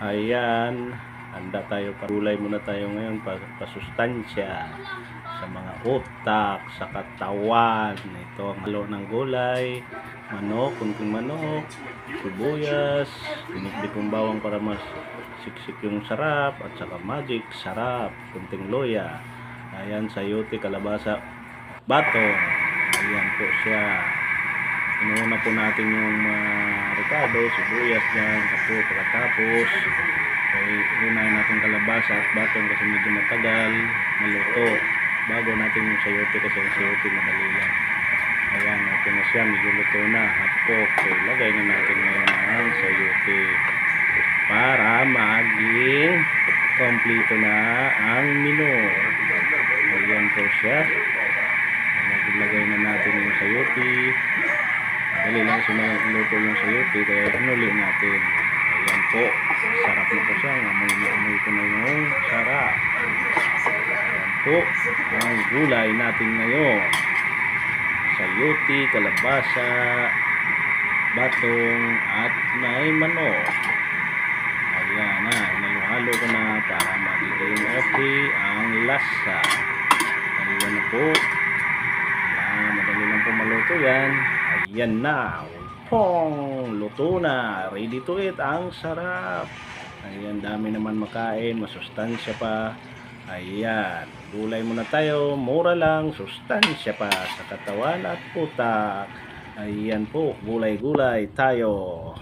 Ayan, handa tayo gulay muna tayo ngayon pasustansya sa mga utak, sa katawan. Ito ang halo ng gulay, manok, kunting manok, sibuyas, dinikdik ng bawang para mas siksik yung sarap, at saka magic, sarap, kunting loya. Ayan, sayote, kalabasa, batong. Ayan po siya. Inuuna po natin yung ricado, sibuyas dyan, pagkatapos ay unahin natin kalabasa at batong kasi medyo matagal maluto bago natin yung sayote kasi yung sayote madali lang. Ayan, okay na siya, medyo luto na, half cook. So ilagay na natin ngayon ang sayote para maging kompleto na ang menu. Ayan po siya. Ilagay na natin yung sayote. Dali lang kasi maluto yung sayote kaya hinuli natin. Ayan po, sarap na po siya. Amoy ko na yung sarap. Ayan po ang gulay natin ngayon. Sayote, kalabasa, batong at may manok. Ayan na, hinalo-halo ko na para magiging okay ang lasa. Ayan na po. Madali lang po maluto yan. Ayan na. Pong! Luto na. Ready to eat. Ang sarap. Ayan, dami naman makain. Masustansya pa. Ayan. Gulay muna tayo. Mura lang. Sustansya pa sa katawan at utak. Ayan po. Gulay-gulay tayo.